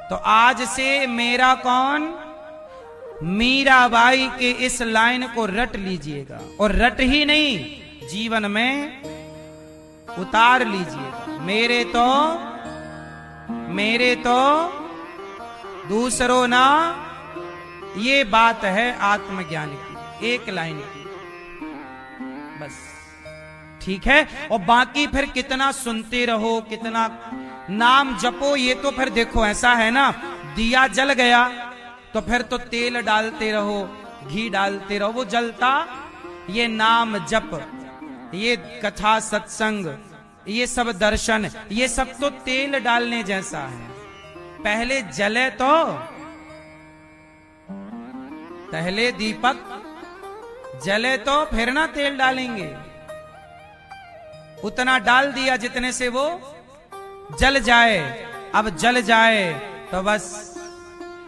तो आज से मेरा कौन, मीराबाई के इस लाइन को रट लीजिएगा, और रट ही नहीं जीवन में उतार लीजिएगा। मेरे तो दूसरों ना, ये बात है आत्मज्ञान की, एक लाइन की बस, ठीक है। और बाकी फिर कितना सुनते रहो, कितना नाम जपो, ये तो फिर देखो ऐसा है ना, दिया जल गया तो फिर तो तेल डालते रहो, घी डालते रहो, वो जलता। ये नाम जप, ये कथा सत्संग, ये सब दर्शन, ये सब तो तेल डालने जैसा है। पहले जले तो, पहले दीपक जले तो फिर ना तेल डालेंगे। उतना डाल दिया जितने से वो जल जाए। अब जल जाए तो बस।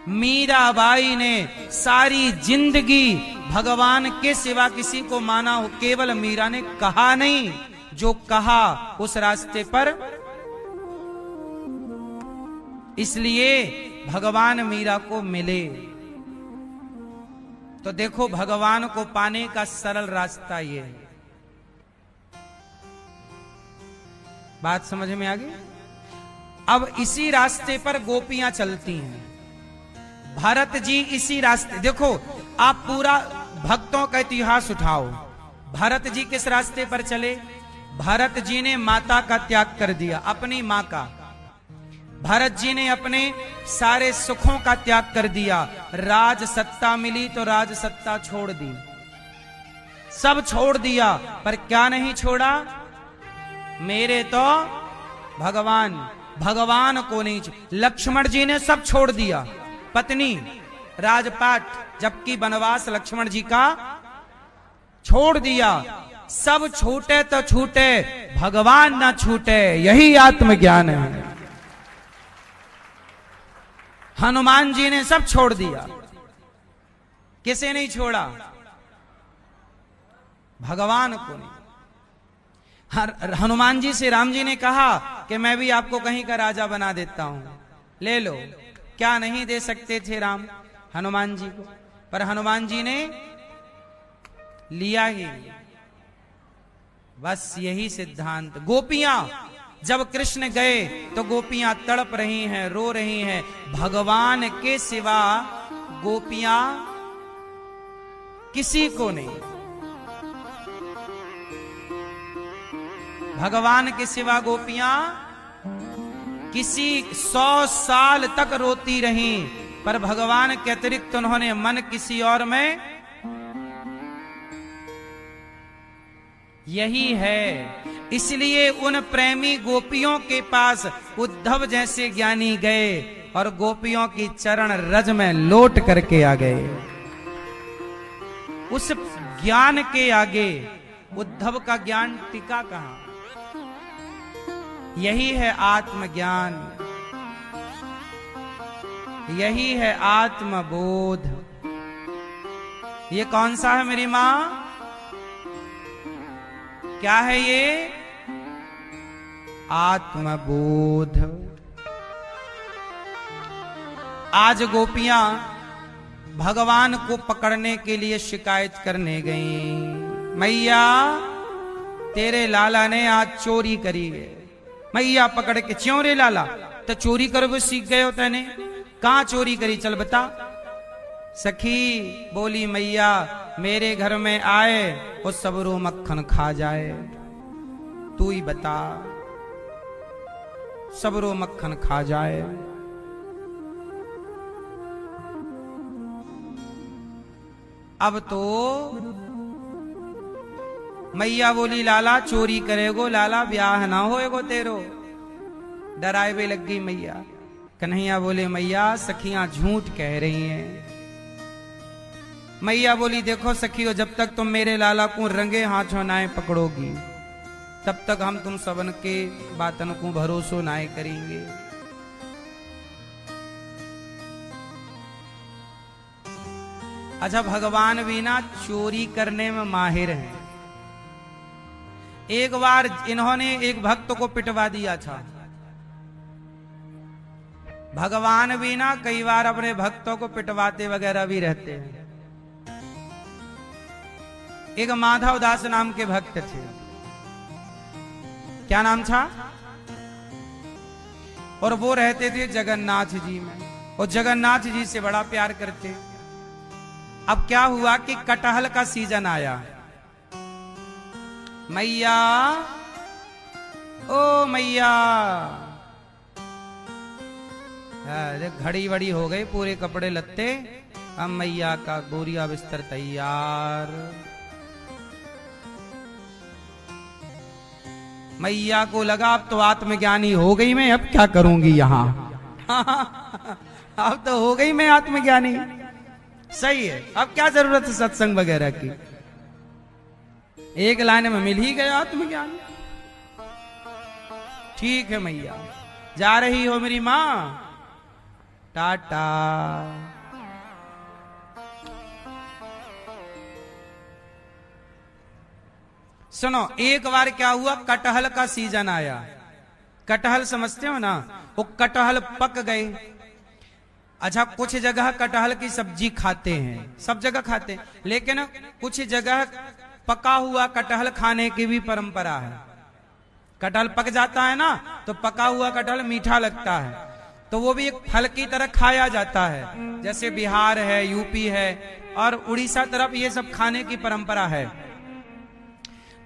मीराबाई ने सारी जिंदगी भगवान के सिवा किसी को माना हो, केवल मीरा ने कहा नहीं, जो कहा उस रास्ते पर। इसलिए भगवान मीरा को मिले। तो देखो, भगवान को पाने का सरल रास्ता ये है। बात समझ में आ गई? अब इसी रास्ते पर गोपियां चलती हैं। भरत जी इसी रास्ते, देखो आप पूरा भक्तों का इतिहास उठाओ। भरत जी किस रास्ते पर चले? भरत जी ने माता का त्याग कर दिया, अपनी मां का। भरत जी ने अपने सारे सुखों का त्याग कर दिया। राज सत्ता मिली तो राज सत्ता छोड़ दी, सब छोड़ दिया। पर क्या नहीं छोड़ा? मेरे तो भगवान को नहीं। लक्ष्मण जी ने सब छोड़ दिया, पत्नी, राजपाट, जबकि वनवास लक्ष्मण जी का छोड़ दिया। सब छूटे तो छूटे, भगवान ना छूटे, यही आत्मज्ञान है। हनुमान जी ने सब छोड़ दिया, किसे नहीं छोड़ा? भगवान को नहीं। हनुमान जी से राम जी ने कहा कि मैं भी आपको कहीं का राजा बना देता हूं, ले लो। क्या नहीं दे सकते थे राम हनुमान जी को? पर हनुमान जी ने लिया ही। बस यही सिद्धांत। गोपियां जब कृष्ण गए तो गोपियां तड़प रही हैं, रो रही हैं। भगवान के सिवा गोपियां किसी को नहीं, भगवान के सिवा गोपियां किसी 100 साल तक रोती रहीं, पर भगवान के अतिरिक्त उन्होंने मन किसी और में। यही है, इसलिए उन प्रेमी गोपियों के पास उद्धव जैसे ज्ञानी गए और गोपियों की चरण रज में लौट करके आ गए। उस ज्ञान के आगे उद्धव का ज्ञान टिका कहां? यही है आत्मज्ञान, यही है आत्मबोध। ये कौन सा है मेरी मां? क्या है ये? आत्मबोध। आज गोपियां भगवान को पकड़ने के लिए शिकायत करने गईं। मैया तेरे लाला ने आज चोरी करी है। मैया पकड़ के, क्यों रे लाला? तो चोरी करो वो सीख गए हो तैने? कहां चोरी करी, चल बता। सखी बोली, मैया मेरे घर में आए वो सबरो मक्खन खा जाए, तू ही बता। सबरो मक्खन खा जाए। अब तो मैया बोली, लाला चोरी करेगो, लाला ब्याह ना होएगो तेरो। डराए वे लग गई मैया। कन्हैया बोले, मैया सखियां झूठ कह रही हैं। मैया बोली, देखो सखियों, जब तक तुम मेरे लाला को रंगे हाथों नाए पकड़ोगी, तब तक हम तुम सबन के बातन को भरोसो नाए करेंगे। अच्छा, भगवान भी ना चोरी करने में माहिर हैं। एक बार इन्होंने एक भक्त को पिटवा दिया था। भगवान भी ना कई बार अपने भक्तों को पिटवाते वगैरह भी रहते हैं। एक माधव दास नाम के भक्त थे। क्या नाम था? और वो रहते थे जगन्नाथ जी में, और जगन्नाथ जी से बड़ा प्यार करते। अब क्या हुआ कि कटहल का सीजन आया। मैया, ओ मैया, घड़ी वड़ी हो गई, पूरे कपड़े लत्ते, अब मैया का बोरिया बिस्तर तैयार। मैया को लगा अब तो आत्मज्ञानी हो गई मैं, अब क्या करूंगी यहां। अब तो हो गई मैं आत्मज्ञानी, सही है, अब क्या जरूरत है सत्संग वगैरह की। एक लाइन में मिल ही गया आत्मज्ञान। ठीक है मैया, जा रही हो मेरी मां, टाटा। सुनो, एक बार क्या हुआ, कटहल का सीजन आया। कटहल समझते हो ना, वो कटहल पक गए। अच्छा, कुछ जगह कटहल की सब्जी खाते हैं, सब जगह खाते हैं, लेकिन कुछ जगह पका हुआ कटहल खाने की भी परंपरा है। कटहल पक जाता है ना, तो पका हुआ कटहल मीठा लगता है, तो वो भी एक फल की तरह खाया जाता है। जैसे बिहार है, यूपी है और उड़ीसा तरफ ये सब खाने की परंपरा है।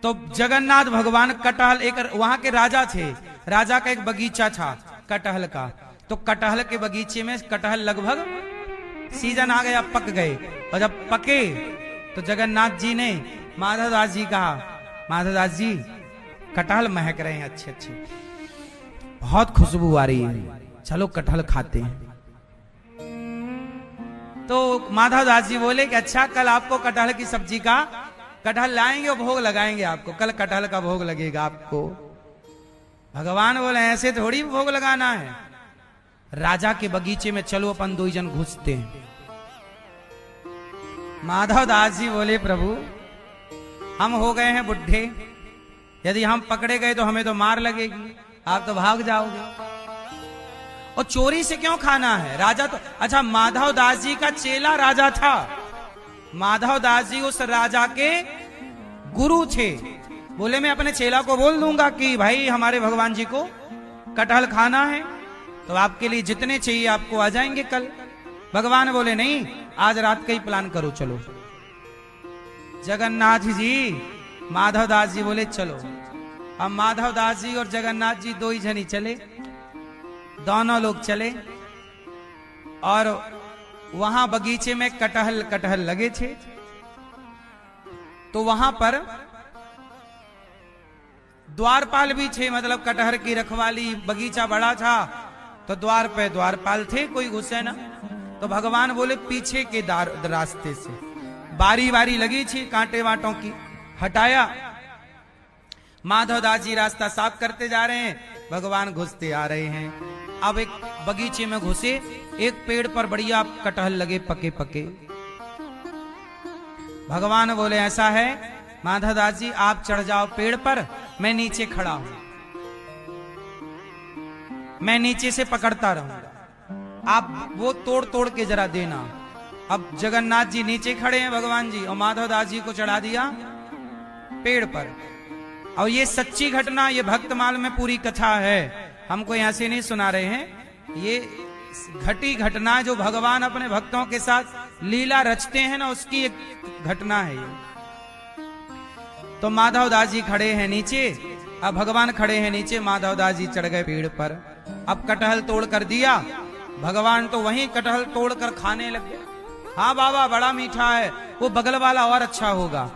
तो जगन्नाथ भगवान कटहल, एक वहां के राजा थे, राजा का एक बगीचा था कटहल का, तो कटहल के बगीचे में कटहल लगभग सीजन आ गया, पक गए। और जब पके तो जगन्नाथ जी ने माधवदास जी कहा, माधवदास जी कटहल महक रहे हैं अच्छे अच्छे, बहुत खुशबू आ रही है, चलो कटहल खाते हैं। तो माधवदास जी बोले कि अच्छा, कल आपको कटहल की सब्जी का कटहल लाएंगे और भोग लगाएंगे आपको, कल कटहल का भोग लगेगा आपको। भगवान बोले ऐसे थोड़ी भोग लगाना है, राजा के बगीचे में चलो अपन दो जन घुसते हैं। माधवदास जी बोले प्रभु हम हो गए हैं बुढ़े, यदि हम पकड़े गए तो हमें तो मार लगेगी, आप तो भाग जाओगे, और चोरी से क्यों खाना है। राजा तो, अच्छा माधवदास जी का चेला राजा था, माधवदास जी उस राजा के गुरु थे। बोले मैं अपने चेला को बोल दूंगा कि भाई हमारे भगवान जी को कटहल खाना है, तो आपके लिए जितने चाहिए आपको आ जाएंगे कल। भगवान बोले नहीं, आज रात का ही प्लान करो, चलो। जगन्नाथ जी, माधवदास जी बोले चलो। अब माधवदास जी और जगन्नाथ जी दो ही जनी चले, दोनों लोग चले, और वहां बगीचे में कटहल लगे थे। तो वहां पर द्वारपाल भी थे, मतलब कटहल की रखवाली, बगीचा बड़ा था तो द्वार पे द्वारपाल थे, कोई घुसे ना। तो भगवान बोले पीछे के रास्ते से, बारी बारी लगी थी कांटे वाटों की, हटाया। माधवदास जी रास्ता साफ करते जा रहे हैं, भगवान घुसते आ रहे हैं। अब एक बगीचे में घुसे, एक पेड़ पर बढ़िया कटहल लगे पके पके। भगवान बोले ऐसा है माधवदास जी, आप चढ़ जाओ पेड़ पर, मैं नीचे खड़ा हूं, मैं नीचे से पकड़ता रहूंगा, आप वो तोड़ तोड़ के जरा देना। अब जगन्नाथ जी नीचे खड़े हैं भगवान जी, और माधवदास जी को चढ़ा दिया पेड़ पर। और ये सच्ची घटना, ये भक्तमाल में पूरी कथा है, हमको यहां से नहीं सुना रहे हैं, ये घटी घटना जो भगवान अपने भक्तों के साथ लीला रचते हैं ना, उसकी एक घटना है ये। तो माधवदास जी खड़े हैं नीचे, अब भगवान खड़े हैं नीचे, माधवदास जी चढ़ गए पेड़ पर। अब कटहल तोड़ कर दिया, भगवान तो वहीं कटहल तोड़ कर खाने लग गए। हाँ बाबा बड़ा मीठा है, वो बगल वाला और अच्छा होगा,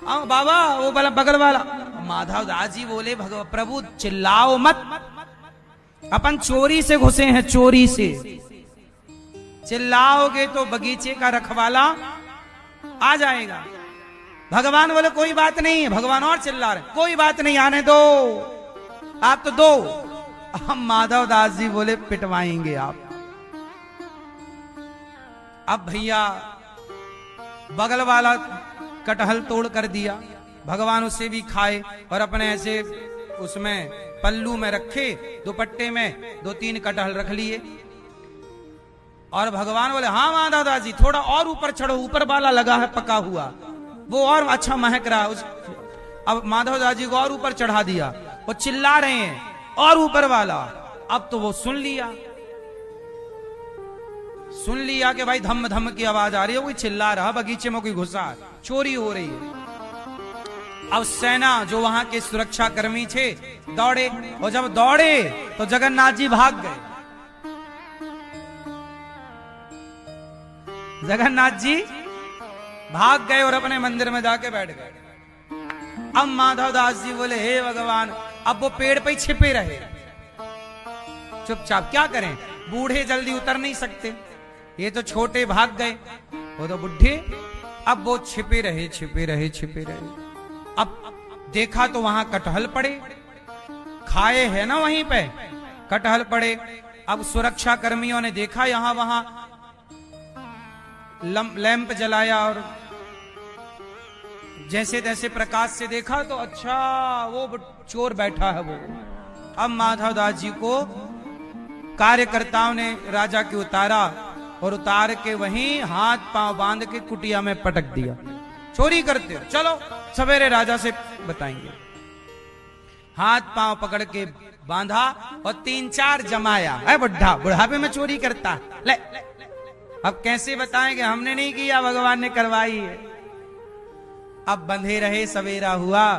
आओ बाबा वो बगल वाला। माधवदास जी बोले प्रभु चिल्लाओ मत, अपन चोरी से घुसे हैं, चोरी से चिल्लाओगे तो बगीचे का रखवाला आ जाएगा। भगवान बोले कोई बात नहीं, भगवान और चिल्ला रहे, कोई बात नहीं, आने दो, आप तो दो। हम माधवदास जी बोले पिटवाएंगे आप। अब भैया बगल वाला कटहल तोड़ कर दिया, भगवान उससे भी खाए और अपने ऐसे उसमें पल्लू में रखे, दुपट्टे में 2-3 कटहल रख लिए और भगवान बोले हाँ माधव दास जी थोड़ा और ऊपर चढ़ो, ऊपर वाला लगा है पका हुआ, वो और अच्छा महक रहा है। अब माधव दास जी को और ऊपर चढ़ा दिया, वो चिल्ला रहे हैं और ऊपर वाला। अब तो वो सुन लिया कि भाई धम धम की आवाज आ रही है, कोई चिल्ला रहा, बगीचे में कोई घुसा, चोरी हो रही है। अब सेना जो वहां के सुरक्षा कर्मी थे दौड़े, और जब दौड़े तो जगन्नाथ जी भाग गए। जगन्नाथ जी भाग गए और अपने मंदिर में जाके बैठ गए। अब माधव दास जी बोले हे भगवान, अब वो पेड़ पे छिपे रहे चुपचाप, क्या करें, बूढ़े जल्दी उतर नहीं सकते, ये तो छोटे भाग गए, वो तो बुढ़े। अब वो छिपे रहे। अब देखा तो वहां कटहल पड़े, खाए है ना वहीं पे कटहल पड़े। अब सुरक्षा कर्मियों ने देखा यहां वहां, लैंप जलाया और जैसे तैसे प्रकाश से देखा तो अच्छा वो चोर बैठा है वो। अब माधव दास जी को कार्यकर्ताओं ने राजा के उतारा और उतार के वहीं हाथ पांव बांध के कुटिया में पटक दिया। चोरी करते हो, चलो सवेरे राजा से बताएंगे। हाथ पांव पकड़ के बांधा और 3-4 जमाया। है बुढ़ा, बुढ़ापे में चोरी करता ले। अब कैसे बताएंगे, हमने नहीं किया, भगवान ने करवाई है। अब बंधे रहे, सवेरा हुआ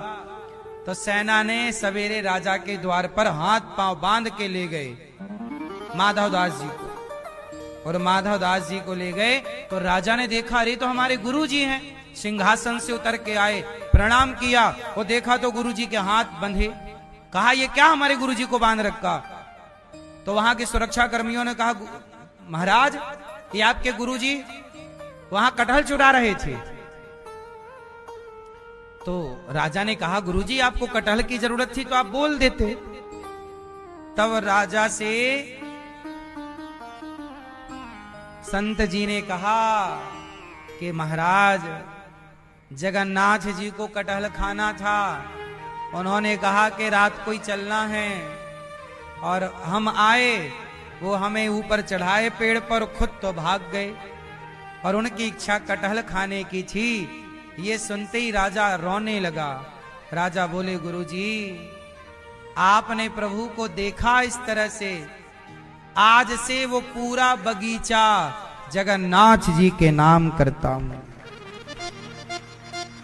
तो सेना ने सवेरे राजा के द्वार पर हाथ पांव बांध के ले गए माधव दास जी को। और माधव दास जी को ले गए तो राजा ने देखा अरे तो हमारे गुरु जी हैं, सिंहासन से उतर के आए, प्रणाम किया, वो देखा तो गुरुजी के हाथ बंधे। कहा ये क्या हमारे गुरुजी को बांध रखा? तो वहां के सुरक्षा कर्मियों ने कहा महाराज ये आपके गुरुजी वहां कटहल चुरा रहे थे। तो राजा ने कहा गुरुजी आपको कटहल की जरूरत थी तो आप बोल देते। तब राजा से संत जी ने कहा कि महाराज जगन्नाथ जी को कटहल खाना था, उन्होंने कहा कि रात को ही चलना है, और हम आए, वो हमें ऊपर चढ़ाए पेड़ पर, खुद तो भाग गए, और उनकी इच्छा कटहल खाने की थी। ये सुनते ही राजा रोने लगा। राजा बोले गुरुजी आपने प्रभु को देखा इस तरह से, आज से वो पूरा बगीचा जगन्नाथ जी के नाम करता हूं।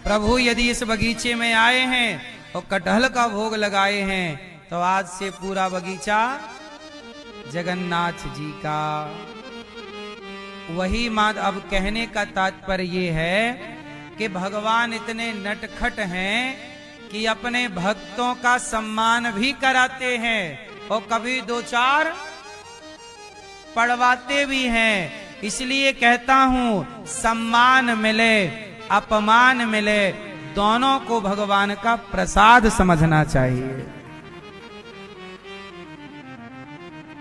प्रभु यदि इस बगीचे में आए हैं और कटहल का भोग लगाए हैं तो आज से पूरा बगीचा जगन्नाथ जी का। वही माद अब कहने का तात्पर्य ये है कि भगवान इतने नटखट हैं कि अपने भक्तों का सम्मान भी कराते हैं और कभी 2-4 पढ़वाते भी हैं। इसलिए कहता हूं सम्मान मिले अपमान मिले, दोनों को भगवान का प्रसाद समझना चाहिए।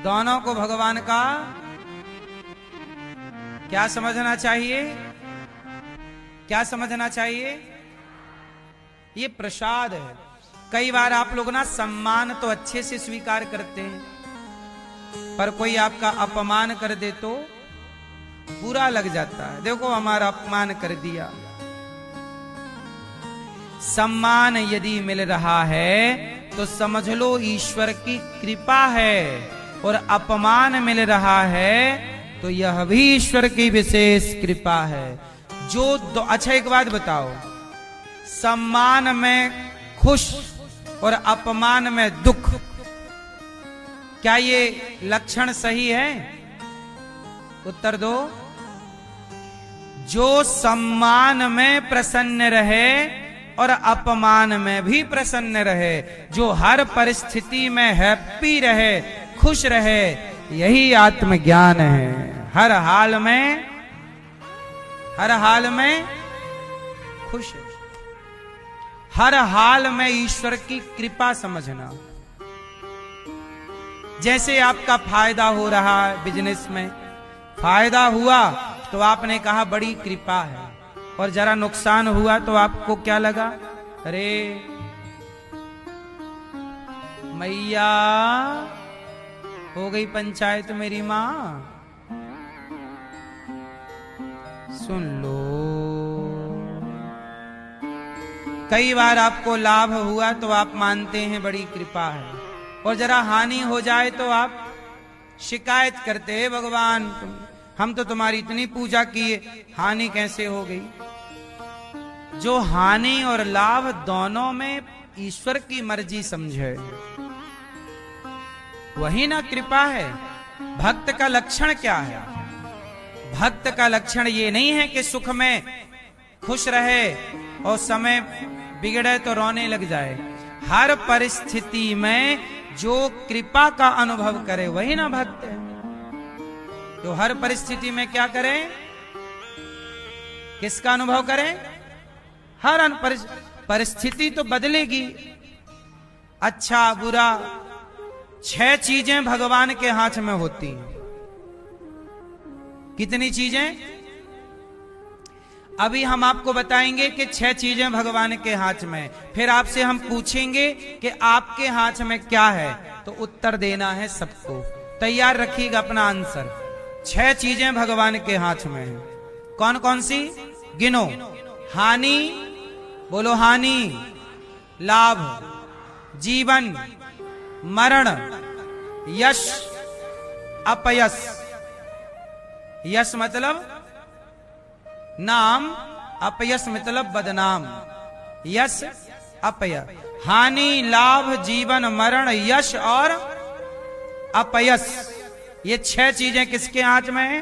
दोनों को भगवान का क्या समझना चाहिए? क्या समझना चाहिए? ये प्रसाद है। कई बार आप लोग ना सम्मान तो अच्छे से स्वीकार करते हैं, पर कोई आपका अपमान कर दे तो बुरा लग जाता है। देखो हमारा अपमान कर दिया। सम्मान यदि मिल रहा है तो समझ लो ईश्वर की कृपा है, और अपमान मिल रहा है तो यह भी ईश्वर की विशेष कृपा है। अच्छा एक बात बताओ, सम्मान में खुश और अपमान में दुख, क्या ये लक्षण सही है? उत्तर दो। जो सम्मान में प्रसन्न रहे और अपमान में भी प्रसन्न रहे, जो हर परिस्थिति में हैप्पी रहे, खुश रहे, यही आत्मज्ञान है। हर हाल में खुश, हर हाल में ईश्वर की कृपा समझना। जैसे आपका फायदा हो रहा है बिजनेस में, फायदा हुआ तो आपने कहा बड़ी कृपा है, और जरा नुकसान हुआ तो आपको क्या लगा? अरे मैया हो गई पंचायत मेरी माँ। सुन लो। कई बार आपको लाभ हुआ तो आप मानते हैं बड़ी कृपा है, और जरा हानि हो जाए तो आप शिकायत करते हैं, भगवान हम तो तुम्हारी इतनी पूजा किए, हानि कैसे हो गई। जो हानि और लाभ दोनों में ईश्वर की मर्जी समझे, वही ना कृपा है। भक्त का लक्षण क्या है? भक्त का लक्षण ये नहीं है कि सुख में खुश रहे और समय बिगड़े तो रोने लग जाए। हर परिस्थिति में जो कृपा का अनुभव करे वही ना भक्त है। जो हर परिस्थिति में क्या करे? किसका अनुभव करे? हर परिस्थिति तो बदलेगी, अच्छा बुरा, 6 चीजें भगवान के हाथ में होती हैं। कितनी चीजें? अभी हम आपको बताएंगे कि 6 चीजें भगवान के हाथ में। फिर आपसे हम पूछेंगे कि आपके हाथ में क्या है, तो उत्तर देना है सबको। तैयार रखिएगा अपना आंसर। 6 चीजें भगवान के हाथ में है। कौन कौन सी? गिनो। हानि, बोलो हानि, लाभ, जीवन, मरण, यश, अपयश। यश मतलब नाम, अपयश मतलब बदनाम। यश, अपयश। हानि, लाभ, जीवन, मरण, यश और अपयश, ये 6 चीजें किसके हाथ में है?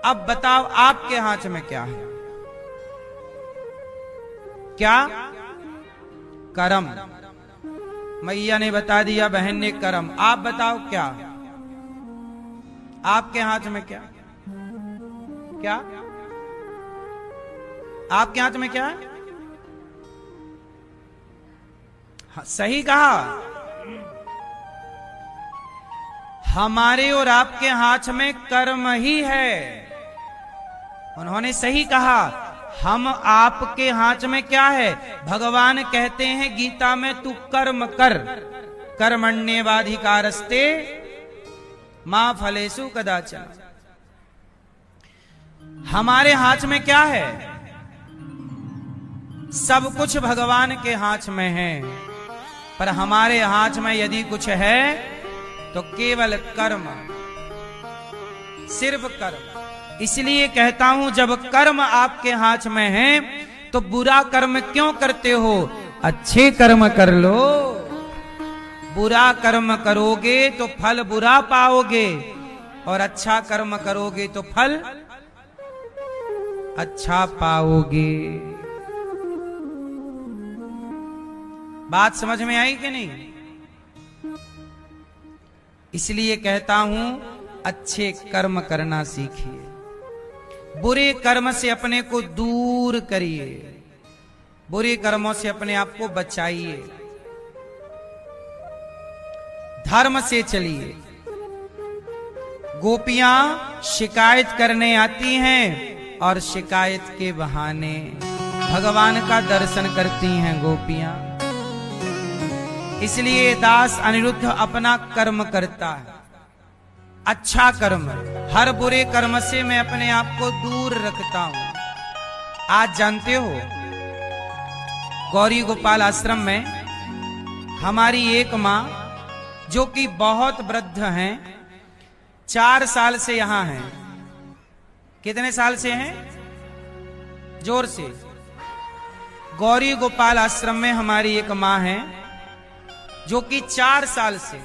अब बताओ आपके हाथ में क्या है? क्या? कर्म। मैया ने बता दिया, बहन ने कर्म। आप बताओ क्या? आपके हाथ में क्या? क्या आपके हाथ में क्या है? हाँ, सही कहा। हमारे और आपके हाथ में कर्म ही है। उन्होंने सही कहा। हम आपके हाथ में क्या है? भगवान कहते हैं गीता में, तू कर्म कर, कर्मण्येवाधिकारस्ते मां फलेषु कदाचन। हमारे हाथ में क्या है? सब कुछ भगवान के हाथ में है, पर हमारे हाथ में यदि कुछ है तो केवल कर्म, सिर्फ कर्म। इसलिए कहता हूं, जब कर्म आपके हाथ में है तो बुरा कर्म क्यों करते हो? अच्छे कर्म कर लो। बुरा कर्म करोगे तो फल बुरा पाओगे, और अच्छा कर्म करोगे तो फल अच्छा पाओगे। बात समझ में आई कि नहीं? इसलिए कहता हूं, अच्छे कर्म करना सीखिए, बुरे कर्म से अपने को दूर करिए, बुरे कर्मों से अपने आप को बचाइए, धर्म से चलिए। गोपियां शिकायत करने आती हैं और शिकायत के बहाने भगवान का दर्शन करती हैं गोपियां। इसलिए दास अनिरुद्ध अपना कर्म करता है, अच्छा कर्म। हर बुरे कर्म से मैं अपने आप को दूर रखता हूं। आज जानते हो, गौरी गोपाल आश्रम में हमारी एक मां, जो कि बहुत वृद्ध हैं, 4 साल से यहां हैं। कितने साल से हैं? जोर से। गौरी गोपाल आश्रम में हमारी एक मां है जो कि 4 साल से,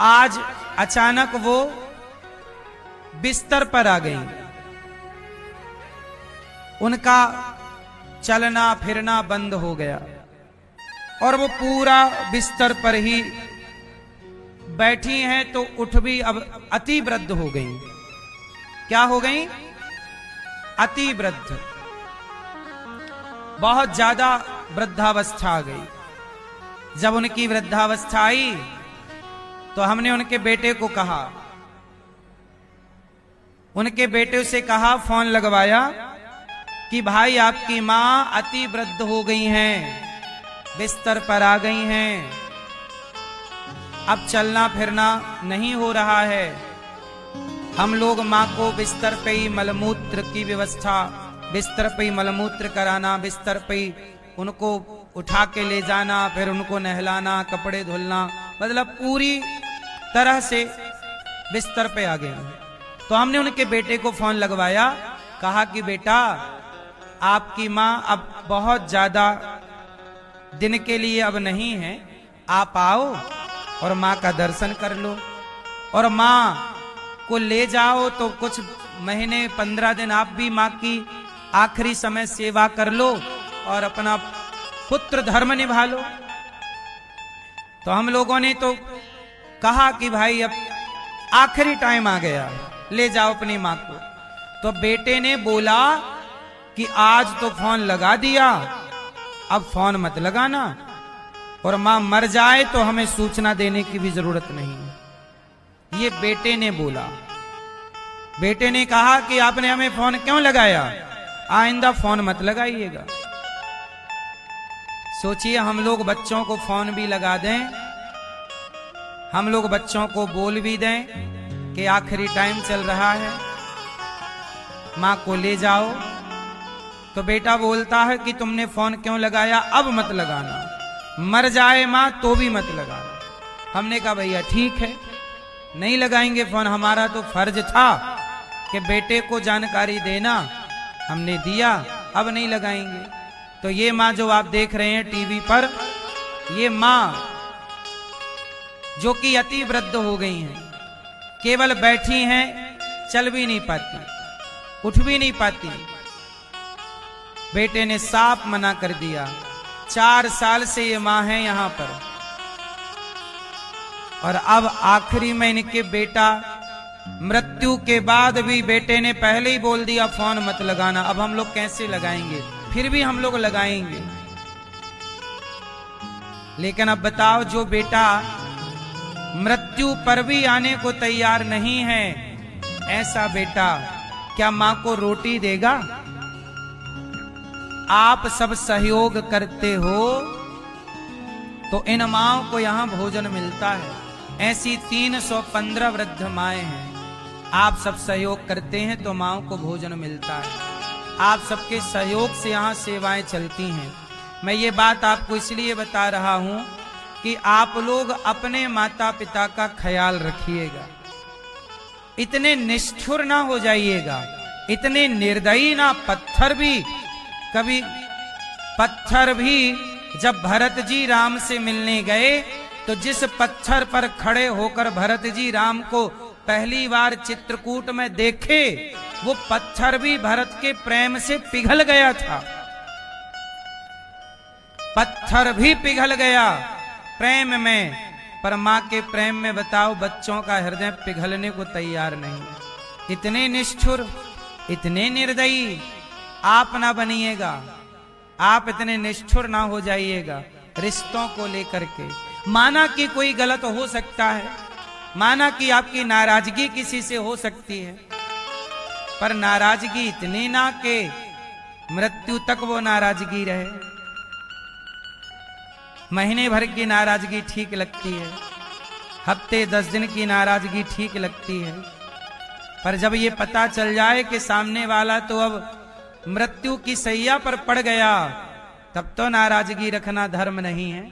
आज अचानक वो बिस्तर पर आ गई। उनका चलना फिरना बंद हो गया और वो पूरा बिस्तर पर ही बैठी हैं, तो उठ भी अब अति वृद्ध हो गई। क्या हो गई? अति वृद्ध, बहुत ज्यादा वृद्धावस्था आ गई। जब उनकी वृद्धावस्था आई तो हमने उनके बेटे को कहा, उनके बेटे से कहा, फोन लगवाया कि भाई आपकी मां अति वृद्ध हो गई हैं, बिस्तर पर आ गई हैं, अब चलना फिरना नहीं हो रहा है, हम लोग माँ को बिस्तर पे ही मलमूत्र की व्यवस्था, बिस्तर पे ही मलमूत्र कराना, बिस्तर पे ही उनको उठा के ले जाना, फिर उनको नहलाना, कपड़े धुलना, मतलब पूरी तरह से बिस्तर पे आ गए। तो हमने उनके बेटे को फोन लगवाया, कहा कि बेटा आपकी माँ अब बहुत ज्यादा दिन के लिए अब नहीं है, आप आओ और माँ का दर्शन कर लो और माँ को ले जाओ, तो कुछ महीने 15 दिन आप भी माँ की आखिरी समय सेवा कर लो और अपना पुत्र धर्म निभा लो। तो हम लोगों ने तो कहा कि भाई अब आखिरी टाइम आ गया, ले जाओ अपनी माँ को। तो बेटे ने बोला कि आज तो फोन लगा दिया, अब फोन मत लगाना, और मां मर जाए तो हमें सूचना देने की भी जरूरत नहीं है। ये बेटे ने बोला। बेटे ने कहा कि आपने हमें फोन क्यों लगाया, आइंदा फोन मत लगाइएगा। सोचिए हम लोग बच्चों को फोन भी लगा दें, हम लोग बच्चों को बोल भी दें कि आखिरी टाइम चल रहा है, मां को ले जाओ, तो बेटा बोलता है कि तुमने फोन क्यों लगाया, अब मत लगाना, मर जाए मां तो भी मत लगाना। हमने कहा भैया ठीक है, नहीं लगाएंगे फोन, हमारा तो फर्ज था कि बेटे को जानकारी देना, हमने दिया, अब नहीं लगाएंगे। तो ये माँ जो आप देख रहे हैं टीवी पर, ये माँ जो कि अति वृद्ध हो गई हैं, केवल बैठी हैं, चल भी नहीं पाती, उठ भी नहीं पाती। बेटे ने साफ मना कर दिया। 4 साल से ये माँ है यहां पर, और अब आखिरी में इनके बेटा मृत्यु के बाद भी बेटे ने पहले ही बोल दिया फोन मत लगाना। अब हम लोग कैसे लगाएंगे, फिर भी हम लोग लगाएंगे। लेकिन अब बताओ, जो बेटा मृत्यु पर भी आने को तैयार नहीं है, ऐसा बेटा क्या मां को रोटी देगा? आप सब सहयोग करते हो तो इन माओं को यहां भोजन मिलता है। ऐसी 315 वृद्ध माएं हैं, आप सब सहयोग करते हैं तो माओं को भोजन मिलता है। आप सबके सहयोग से यहाँ सेवाएं चलती हैं। मैं ये बात आपको इसलिए बता रहा हूं कि आप लोग अपने माता पिता का ख्याल रखिएगा, इतने निष्ठुर ना हो जाइएगा, इतने निर्दयी ना। पत्थर भी जब भरत जी राम से मिलने गए तो जिस पत्थर पर खड़े होकर भरत जी राम को पहली बार चित्रकूट में देखे, वो पत्थर भी भरत के प्रेम से पिघल गया था। पत्थर भी पिघल गया प्रेम में, पर मां के प्रेम में बताओ बच्चों का हृदय पिघलने को तैयार नहीं। इतने निष्ठुर, इतने निर्दयी आप ना बनिएगा, आप इतने निष्ठुर ना हो जाइएगा रिश्तों को लेकर के। माना कि कोई गलत हो सकता है, माना कि आपकी नाराजगी किसी से हो सकती है, पर नाराजगी इतनी ना कि मृत्यु तक वो नाराजगी रहे। महीने भर की नाराजगी ठीक लगती है, हफ्ते 10 दिन की नाराजगी ठीक लगती है, पर जब ये पता चल जाए कि सामने वाला तो अब मृत्यु की सैया पर पड़ गया, तब तो नाराजगी रखना धर्म नहीं है।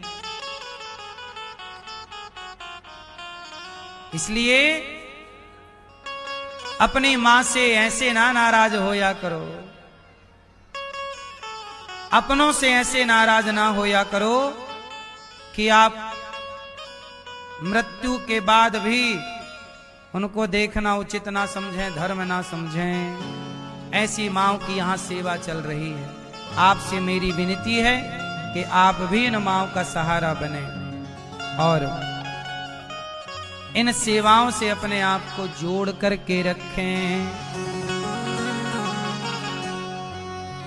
इसलिए अपनी मां से ऐसे ना नाराज होया करो, अपनों से ऐसे नाराज ना होया करो कि आप मृत्यु के बाद भी उनको देखना उचित ना समझें, धर्म ना समझें। ऐसी माओं की यहां सेवा चल रही है। आपसे मेरी विनती है कि आप भी इन माओं का सहारा बने और इन सेवाओं से अपने आप को जोड़ करके रखें।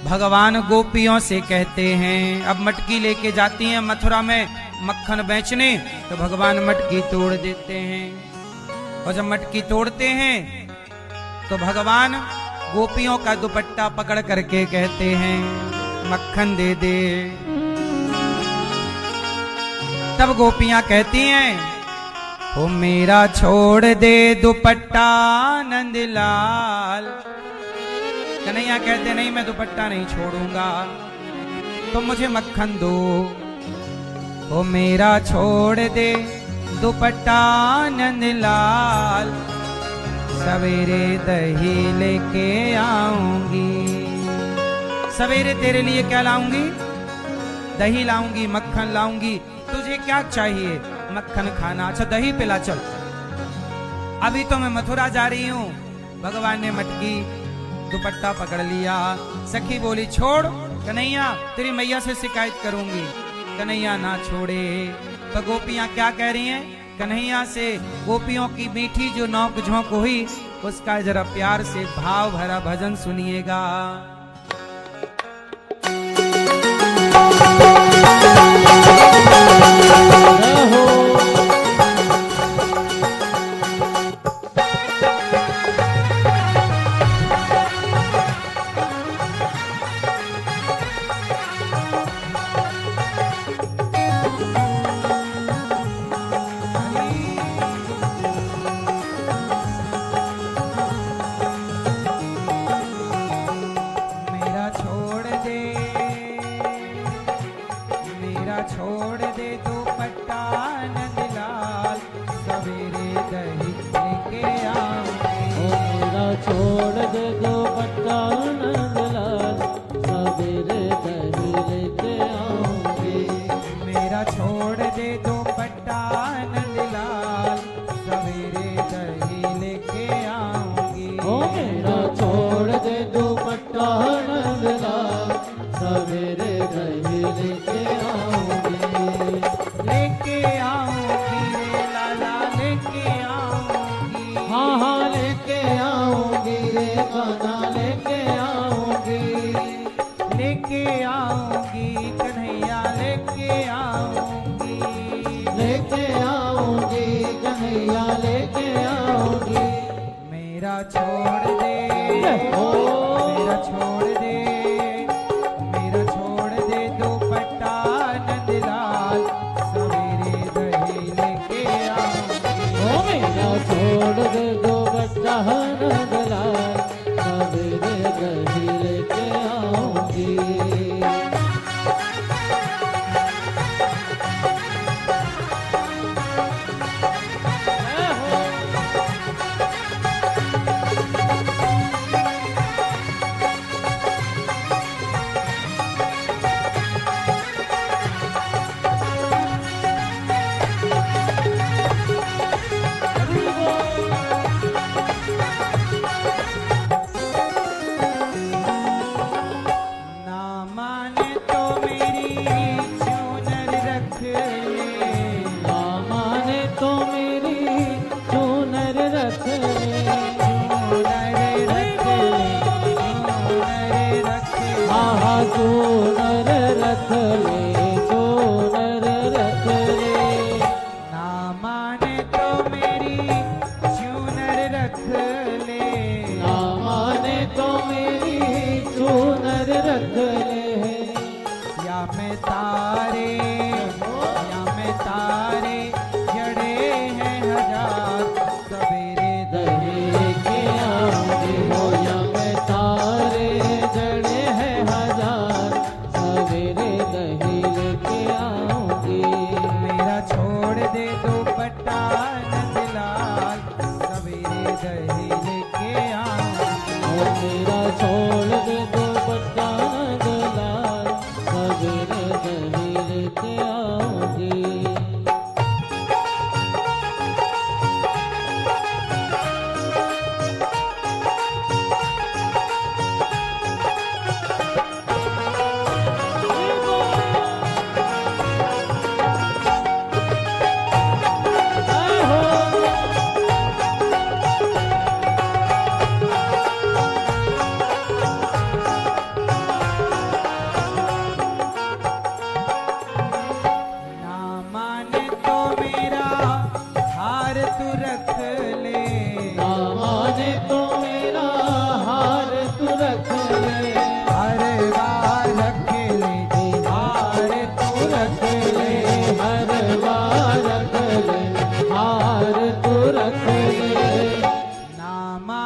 भगवान गोपियों से कहते हैं, अब मटकी लेके जाती हैं मथुरा में मक्खन बेचने, तो भगवान मटकी तोड़ देते हैं, और जब मटकी तोड़ते हैं तो भगवान गोपियों का दुपट्टा पकड़ करके कहते हैं मक्खन दे दे। तब गोपियां कहती हैं ओ मेरा छोड़ दे दुपट्टा नंदलाल। कन्हैया कहते नहीं मैं दुपट्टा नहीं छोड़ूंगा, तुम मुझे मक्खन दो। ओ मेरा छोड़ दे दुपट्टा नंदलाल, सवेरे दही लेके आऊंगी। सवेरे तेरे लिए क्या लाऊंगी? दही लाऊंगी, मक्खन लाऊंगी। तुझे क्या चाहिए? मक्खन खाना। अच्छा दही पिला चल। अभी तो मैं मथुरा जा रही हूं। भगवान ने मटकी दुपट्टा पकड़ लिया। सखी बोली छोड़ कन्हैया, तेरी मैया से शिकायत करूंगी। कन्हैया ना छोड़े तो गोपियां क्या कह रही हैं? कन्हैया से गोपियों की मीठी जो नौक झोंक हुई, उसका जरा प्यार से भाव भरा भजन सुनिएगा।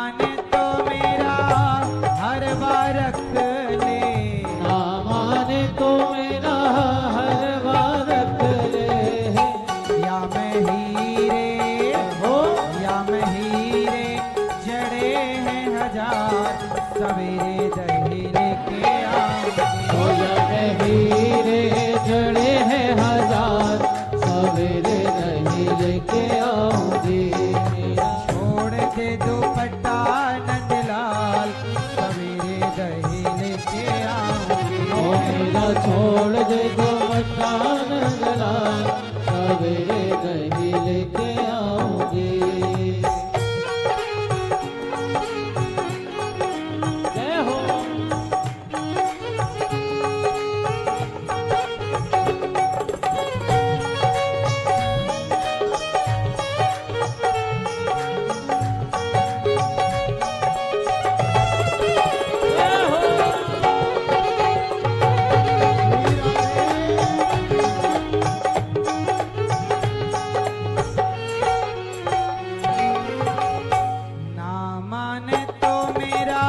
माने तो मेरा हर बार रख ले, ना माने तो मेरा हर बार रख ले। या मैं हीरे हो या मैं हीरे जड़े हैं हजार, सवेरे दही लेके आऊंगी। हो या मैं हीरे जड़े हैं हजार, सवेरे नहीं लेके आऊंगी। छोड़ दे दुपट्टा नंदलाल, सवेरे दही लेके आऊंगी। ओ मेरा छोड़ दे दो मकान नंदलाल, सवेरे दही लेके आऊंगी। जय हो ना माने तो मेरा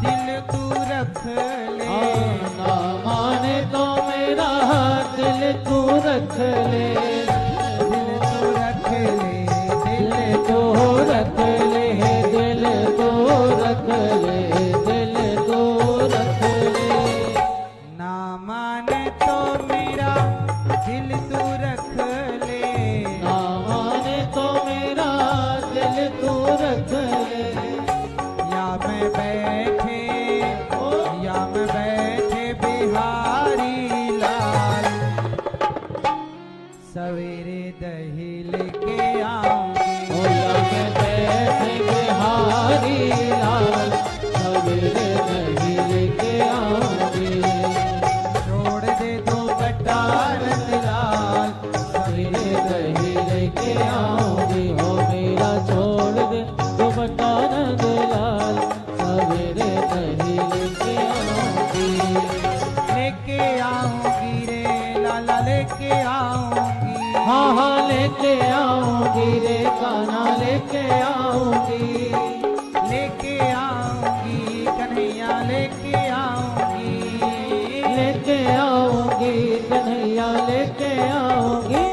दिल तू रख ले, ना माने तो मेरा दिल तू रख ले। दिल तू रख ले, दिल तो रख ले, दिल तो रख ले, दिल तो रख ले। ना माने तो मेरा दिल तू रख ले, ना माने तो मेरा दिल तू रख ले। या मैं बैठे बिहारी लाल, सवेरे दही लेके आऊंगी। ओ या मैं बैठे बिहारी लाल, सवेरे नहीं लेके आऊंगी। छोड़ दे दुपट्टा नंदलाल, सवेरे दही लेके आऊंगी। हो मेरा छोड़ दे दुपट्टा नंदलाल, सवेरे दही लेके आऊंगी। लेके आऊंगी रे लाला, लेके आऊंगी। हाँ हाँ लेके आऊंगी रे कान्हा, लेके आऊंगी। लेके आऊंगी कन्हैया, लेके आऊंगी। लेके आऊंगी कन्हैया, लेके आऊंगी।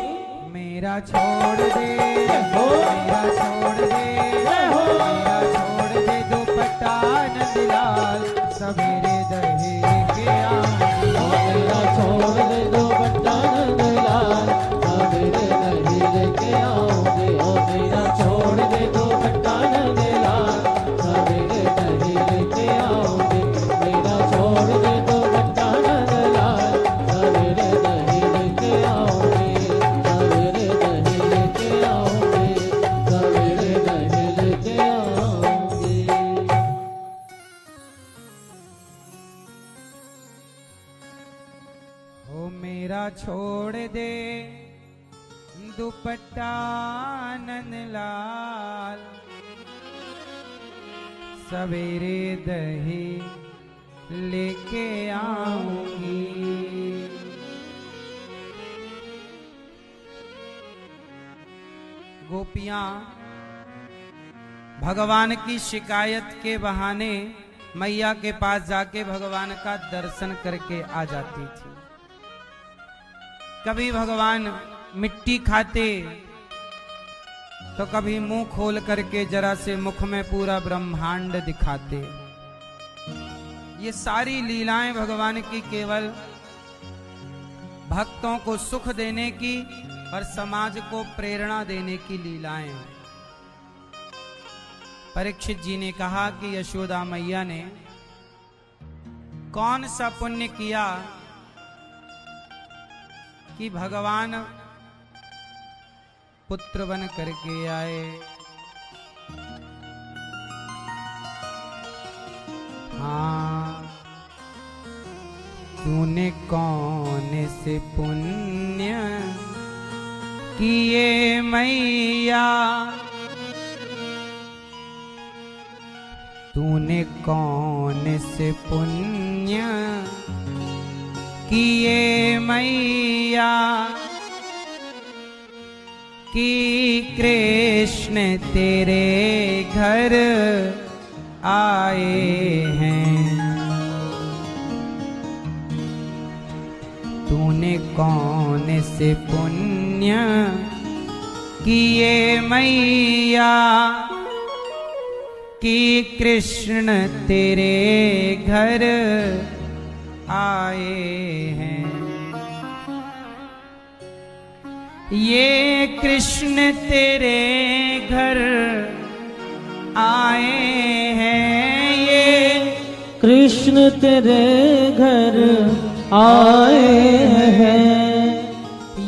मेरा छोड़ दे, हो मेरा छोड़ दे, हो मेरा छोड़ दे दुपट्टा नंदलाल, सवेरे दही लेके आऊंगी। मेरा छोड़ दे दुपट्टा नंदलाल, सवेरे दही लेके आऊंगी। ओ मेरा छोड़ दे दुपट्टा नंदलाल, सवेरे दही लेके आऊंगी। मेरा छोड़ दे दुपट्टा नंदलाल, सवेरे दही लेके आऊंगी। सवेरे दही लेके आऊंगी, सवेरे दही लेके आऊंगी। ओ मेरा छोड़ दे दुपट्टा नंदलाल, सवेरे दही लेके आऊंगी। गोपियां भगवान की शिकायत के बहाने मैया के पास जाके भगवान का दर्शन करके आ जाती थी। कभी भगवान मिट्टी खाते तो कभी मुंह खोल करके जरा से मुख में पूरा ब्रह्मांड दिखाते। ये सारी लीलाएं भगवान की केवल भक्तों को सुख देने की और समाज को प्रेरणा देने की लीलाएं हैं। परीक्षित जी ने कहा कि यशोदा मैया ने कौन सा पुण्य किया कि भगवान पुत्र बन करके आए। हाँ, तूने कौन से पुण्य किए मैया, तूने कौन से पुण्य किए मैया, कि कृष्ण तेरे घर आए हैं। तूने कौन से पुण्य किए मैया कि कृष्ण तेरे घर आए हैं। ये कृष्ण तेरे घर आए हैं। ये कृष्ण तेरे घर आए हैं।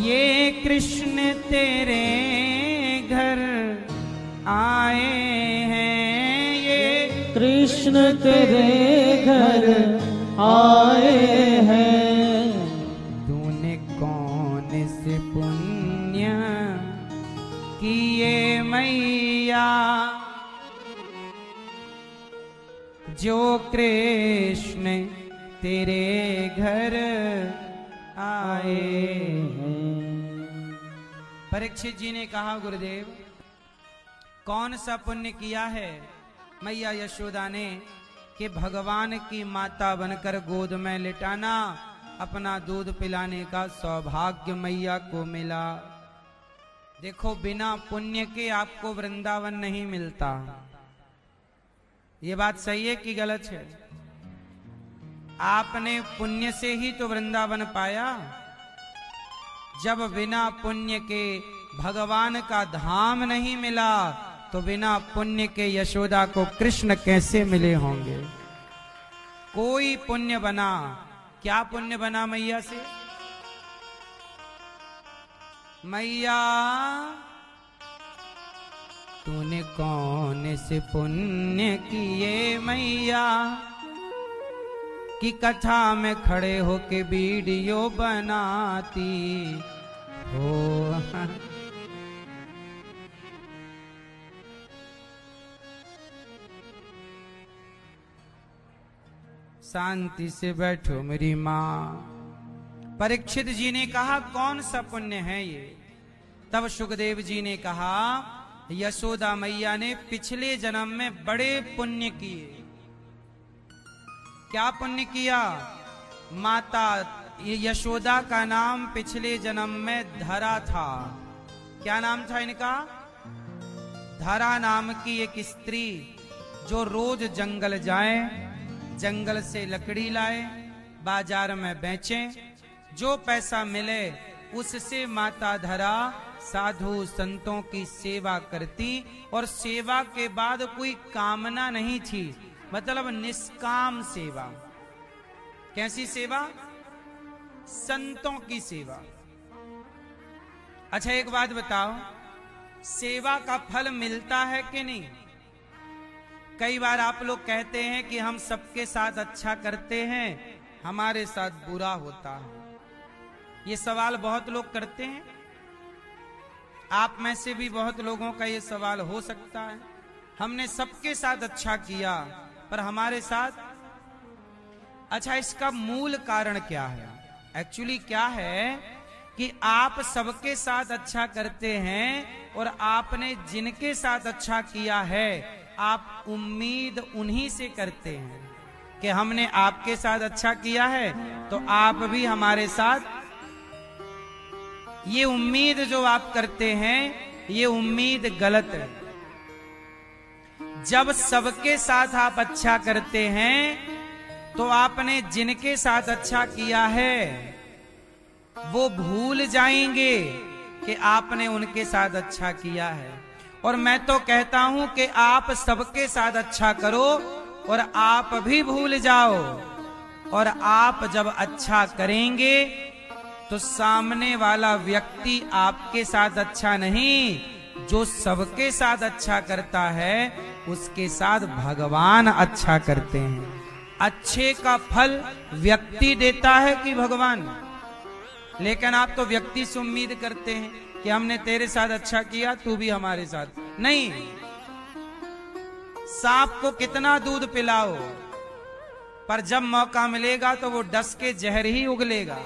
ये कृष्ण तेरे घर आए हैं। ये कृष्ण तेरे घर आए हैं। तूने कौन से पुण्य किए मैया जो कृष्ण तेरे घर आए हैं। परीक्षित जी ने कहा, गुरुदेव कौन सा पुण्य किया है मैया यशोदा ने कि भगवान की माता बनकर गोद में लिटाना, अपना दूध पिलाने का सौभाग्य मैया को मिला। देखो बिना पुण्य के आपको वृंदावन नहीं मिलता। ये बात सही है कि गलत है? आपने पुण्य से ही तो वृंदावन पाया। जब बिना पुण्य के भगवान का धाम नहीं मिला तो बिना पुण्य के यशोदा को कृष्ण कैसे मिले होंगे? कोई पुण्य बना, क्या पुण्य बना मैया से? मैया तूने कौन से पुण्य किए मैया कि कथा में खड़े होके वीडियो बनाती हो। शांति से बैठो मेरी माँ। परीक्षित जी ने कहा कौन सा पुण्य है ये? तब सुखदेव जी ने कहा यशोदा मैया ने पिछले जन्म में बड़े पुण्य किए। क्या पुण्य किया? माता यशोदा का नाम पिछले जन्म में धरा था। क्या नाम था इनका? धरा नाम की एक स्त्री जो रोज जंगल जाए, जंगल से लकड़ी लाए, बाजार में बेचे, जो पैसा मिले उससे माता धरा साधु संतों की सेवा करती और सेवा के बाद कोई कामना नहीं थी, मतलब निष्काम सेवा। कैसी सेवा? संतों की सेवा। अच्छा एक बात बताओ, सेवा का फल मिलता है कि नहीं? कई बार आप लोग कहते हैं कि हम सबके साथ अच्छा करते हैं, हमारे साथ बुरा होता है। ये सवाल बहुत लोग करते हैं। आप में से भी बहुत लोगों का ये सवाल हो सकता है, हमने सबके साथ अच्छा किया पर हमारे साथ। अच्छा इसका मूल कारण क्या है? एक्चुअली क्या है कि आप सबके साथ अच्छा करते हैं और आपने जिनके साथ अच्छा किया है आप उम्मीद उन्हीं से करते हैं कि हमने आपके साथ अच्छा किया है तो आप भी हमारे साथ। ये उम्मीद जो आप करते हैं ये उम्मीद गलत है। जब सबके साथ आप अच्छा करते हैं तो आपने जिनके साथ अच्छा किया है वो भूल जाएंगे कि आपने उनके साथ अच्छा किया है। और मैं तो कहता हूं कि आप सबके साथ अच्छा करो और आप भी भूल जाओ। और आप जब अच्छा करेंगे तो सामने वाला व्यक्ति आपके साथ अच्छा नहीं, जो सबके साथ अच्छा करता है उसके साथ भगवान अच्छा करते हैं। अच्छे का फल व्यक्ति देता है कि भगवान? लेकिन आप तो व्यक्ति से उम्मीद करते हैं कि हमने तेरे साथ अच्छा किया तू भी हमारे साथ। नहीं, सांप को कितना दूध पिलाओ पर जब मौका मिलेगा तो वो डस के जहर ही उगलेगा।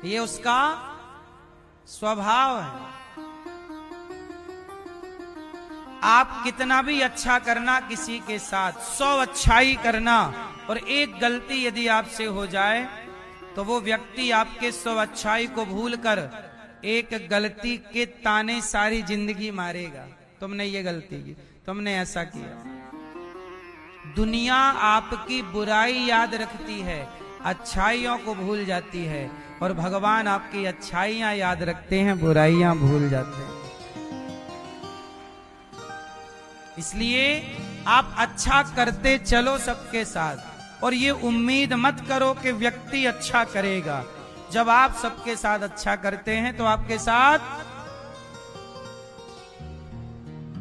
ये उसका स्वभाव है। आप कितना भी अच्छा करना किसी के साथ, 100 अच्छाई करना, और एक गलती यदि आपसे हो जाए तो वो व्यक्ति आपके 100 अच्छाई को भूलकर एक गलती के ताने सारी जिंदगी मारेगा। तुमने ये गलती की, तुमने ऐसा किया। दुनिया आपकी बुराई याद रखती है, अच्छाइयों को भूल जाती है, और भगवान आपकी अच्छाइयां याद रखते हैं, बुराइयां भूल जाते हैं। इसलिए आप अच्छा करते चलो सबके साथ, और ये उम्मीद मत करो कि व्यक्ति अच्छा करेगा। जब आप सबके साथ अच्छा करते हैं तो आपके साथ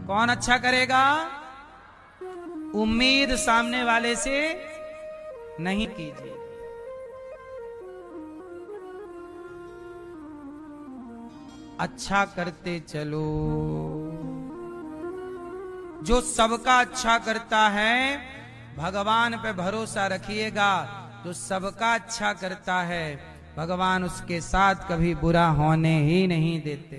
कौन अच्छा करेगा? उम्मीद सामने वाले से नहीं कीजिए। अच्छा करते चलो। जो सबका अच्छा करता है, भगवान पे भरोसा रखिएगा। जो सबका अच्छा करता है, भगवान उसके साथ कभी बुरा होने ही नहीं देते।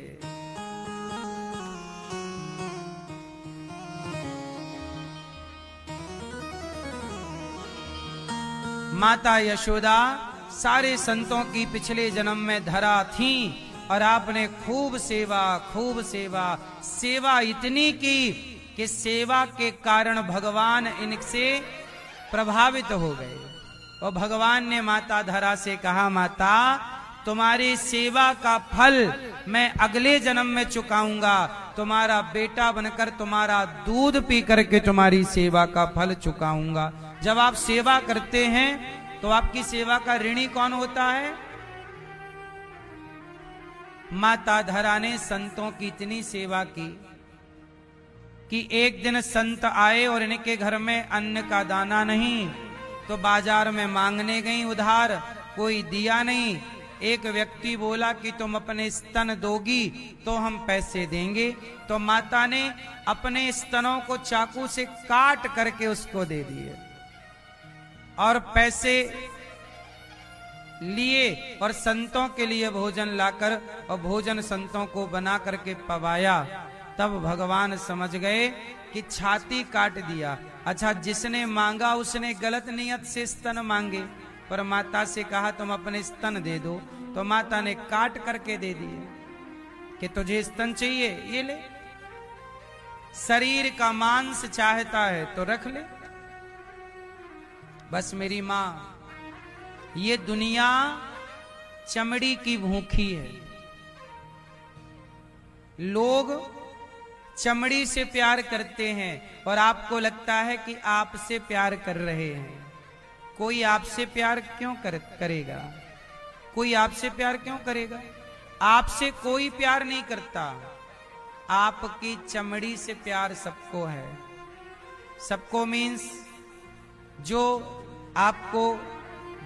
माता यशोदा सारे संतों की पिछले जन्म में धरा थी, और आपने खूब सेवा सेवा इतनी की कि सेवा के कारण भगवान इनसे प्रभावित हो गए। और भगवान ने माता धरा से कहा, माता तुम्हारी सेवा का फल मैं अगले जन्म में चुकाऊंगा। तुम्हारा बेटा बनकर तुम्हारा दूध पी करके तुम्हारी सेवा का फल चुकाऊंगा। जब आप सेवा करते हैं तो आपकी सेवा का ऋणी कौन होता है? माता धरा ने संतों की इतनी सेवा की कि एक दिन संत आए और इनके घर में अन्न का दाना नहीं, तो बाजार में मांगने गई उधार, कोई दिया नहीं। एक व्यक्ति बोला कि तुम अपने स्तन दोगी तो हम पैसे देंगे। तो माता ने अपने स्तनों को चाकू से काट करके उसको दे दिए और पैसे लिए, और संतों के लिए भोजन लाकर और भोजन संतों को बना करके पवाया। तब भगवान समझ गए कि छाती काट दिया। अच्छा, जिसने मांगा उसने गलत नियत से स्तन मांगे, पर माता से कहा तुम अपने स्तन दे दो, तो माता ने काट करके दे दिए कि तुझे स्तन चाहिए, ये ले। शरीर का मांस चाहता है तो रख ले। बस मेरी मां, ये दुनिया चमड़ी की भूखी है। लोग चमड़ी से प्यार करते हैं और आपको लगता है कि आपसे प्यार कर रहे हैं। कोई आपसे प्यार क्यों करेगा? कोई आपसे प्यार क्यों करेगा? आपसे कोई प्यार नहीं करता। आपकी चमड़ी से प्यार सबको है। सबको मीन्स जो आपको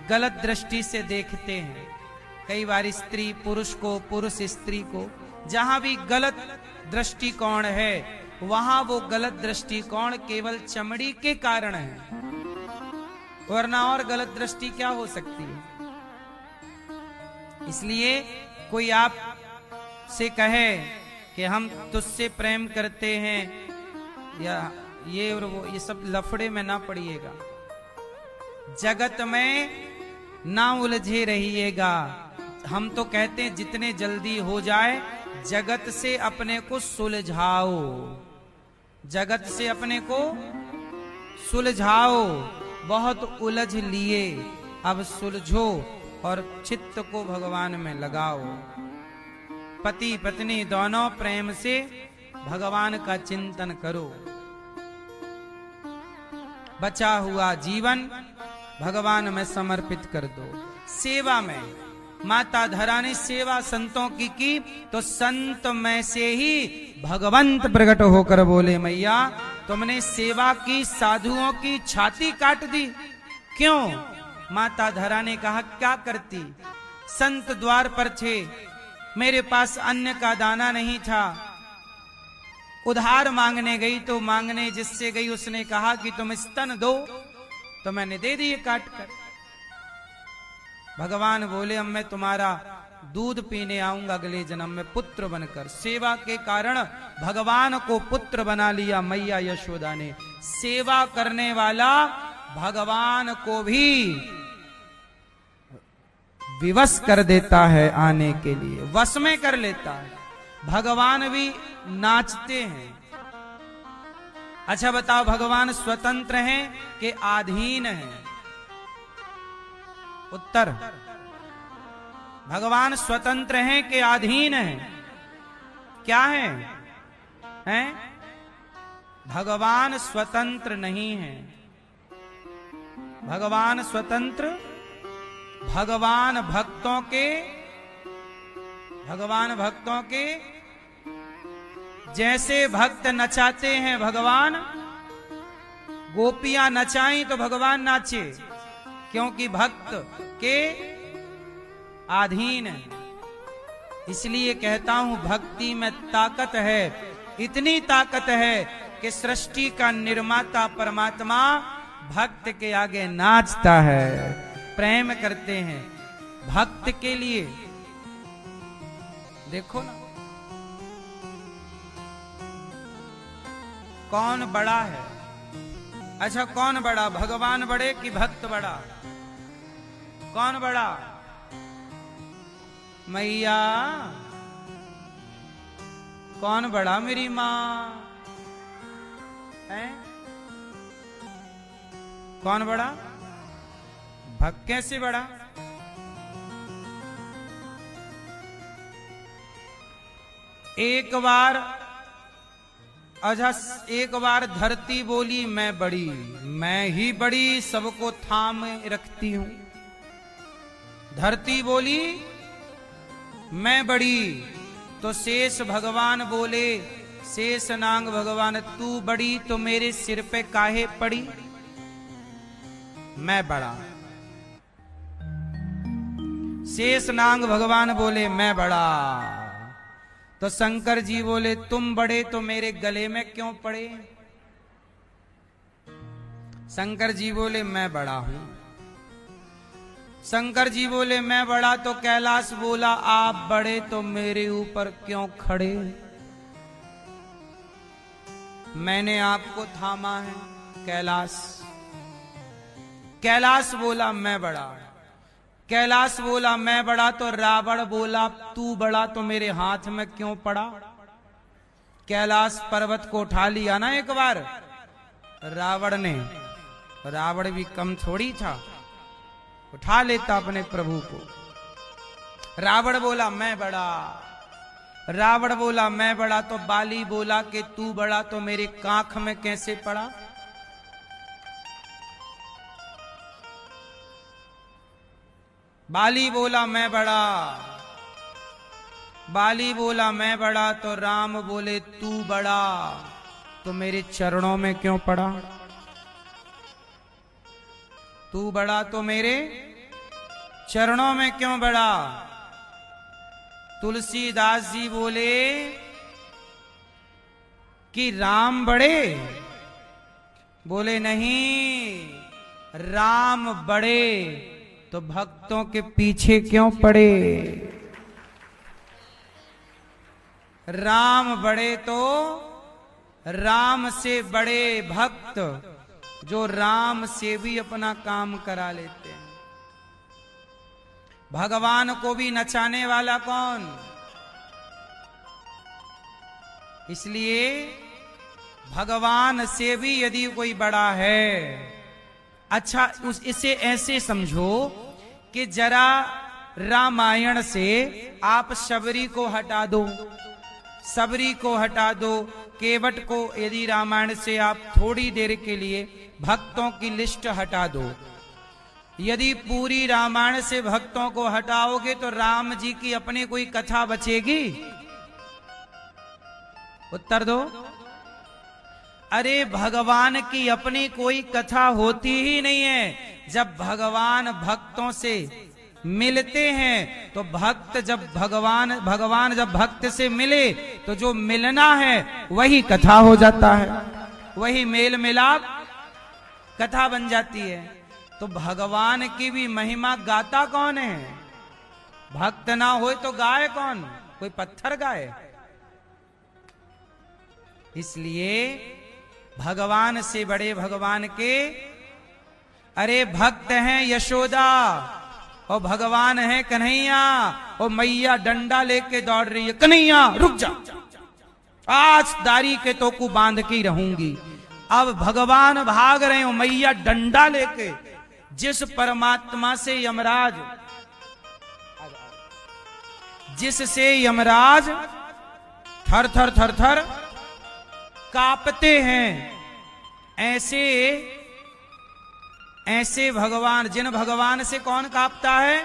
गलत दृष्टि से देखते हैं। कई बार स्त्री पुरुष को, पुरुष स्त्री को, जहां भी गलत दृष्टिकोण है वहां वो गलत दृष्टिकोण केवल चमड़ी के कारण है, वरना और गलत दृष्टि क्या हो सकती है? इसलिए कोई आप से कहे कि हम तुझसे प्रेम करते हैं, या ये और वो, ये सब लफड़े में ना पड़िएगा। जगत में ना उलझे रहिएगा। हम तो कहते हैं जितने जल्दी हो जाए जगत से अपने को सुलझाओ, जगत से अपने को सुलझाओ। बहुत उलझ लिए, अब सुलझो और चित्त को भगवान में लगाओ। पति पत्नी दोनों प्रेम से भगवान का चिंतन करो। बचा हुआ जीवन भगवान में समर्पित कर दो। सेवा में माता धरा ने सेवा संतों की तो संत में से ही भगवंत प्रकट होकर बोले, मैया तुमने सेवा की, साधुओं की छाती काट दी, क्यों? माता धरा ने कहा, क्या करती? संत द्वार पर थे, मेरे पास अन्न का दाना नहीं था, उधार मांगने गई तो मांगने जिससे गई उसने कहा कि तुम स्तन दो, तो मैंने दे दिए काट कर। भगवान बोले, अब मैं तुम्हारा दूध पीने आऊंगा अगले जन्म में पुत्र बनकर। सेवा के कारण भगवान को पुत्र बना लिया मैया यशोदा ने। सेवा करने वाला भगवान को भी विवश कर देता है, आने के लिए वश में कर लेता है। भगवान भी नाचते हैं। अच्छा बताओ, भगवान स्वतंत्र हैं कि आधीन हैं? उत्तर, भगवान स्वतंत्र हैं कि अधीन हैं? क्या है? हैं? भगवान स्वतंत्र नहीं है। भगवान स्वतंत्र, भगवान भक्तों के जैसे भक्त नचाते हैं, भगवान गोपियां नचाई तो भगवान नाचे, क्योंकि भक्त के अधीन है। इसलिए कहता हूं भक्ति में ताकत है, इतनी ताकत है कि सृष्टि का निर्माता परमात्मा भक्त के आगे नाचता है, प्रेम करते हैं भक्त के लिए। देखो ना, कौन बड़ा है? अच्छा, कौन बड़ा, भगवान बड़े कि भक्त बड़ा? कौन बड़ा? मैया। कौन बड़ा? मेरी माँ है। कौन बड़ा? भक्त कैसे बड़ा? एक बार धरती बोली मैं बड़ी, मैं ही बड़ी सबको थाम रखती हूं। धरती बोली मैं बड़ी, तो शेष भगवान बोले, शेष नांग भगवान तू बड़ी तो मेरे सिर पे काहे पड़ी? मैं बड़ा। शेष नांग भगवान बोले मैं बड़ा, तो शंकर जी बोले तुम बड़े तो मेरे गले में क्यों पड़े? शंकर जी बोले मैं बड़ा हूं। शंकर जी बोले मैं बड़ा, तो कैलाश बोला आप बड़े तो मेरे ऊपर क्यों खड़े? मैंने आपको थामा है। कैलाश बोला मैं बड़ा। कैलाश बोला मैं बड़ा, तो रावण बोला तू बड़ा तो मेरे हाथ में क्यों पड़ा? कैलाश पर्वत को उठा लिया ना एक बार रावण ने। रावण भी कम थोड़ी था, उठा लेता अपने प्रभु को। रावण बोला मैं बड़ा। रावण बोला मैं बड़ा, तो बाली बोला कि तू बड़ा तो मेरे कांख में कैसे पड़ा? बाली बोला मैं बड़ा। बाली बोला मैं बड़ा, तो राम बोले तू बड़ा तो मेरे चरणों में क्यों पड़ा? तू बड़ा तो मेरे चरणों में क्यों बड़ा? तुलसीदास जी बोले कि राम बड़े? बोले नहीं, राम बड़े तो भक्तों के पीछे क्यों पड़े? राम बड़े तो राम से बड़े भक्त, जो राम से भी अपना काम करा लेते हैं। भगवान को भी नचाने वाला कौन? इसलिए भगवान से भी यदि कोई बड़ा है, अच्छा इसे ऐसे समझो कि जरा रामायण से आप शबरी को हटा दो, सबरी को हटा दो, केवट को यदि रामायण से आप थोड़ी देर के लिए भक्तों की लिस्ट हटा दो। यदि पूरी रामायण से भक्तों को हटाओगे तो राम जी की अपनी कोई कथा बचेगी? उत्तर दो। अरे भगवान की अपनी कोई कथा होती ही नहीं है। जब भगवान भक्तों से मिलते हैं तो भक्त जब भगवान जब भक्त से मिले तो जो मिलना है वही कथा हो जाता है, वही मेल मिलाप कथा बन जाती है। तो भगवान की भी महिमा गाता कौन है? भक्त ना हो तो गाय कौन, कोई पत्थर गाय। इसलिए भगवान से बड़े भगवान के, अरे भक्त हैं यशोदा और भगवान है कन्हैया, और मैया डंडा लेके दौड़ रही है, कन्हैया रुक जा, आज दारी के तो को बांध के रहूंगी। अब भगवान भाग रहे हो, मैया डंडा लेके, जिस परमात्मा से यमराज, जिससे यमराज थर थर थर थर कांपते हैं, ऐसे ऐसे भगवान, जिन भगवान से कौन कांपता है,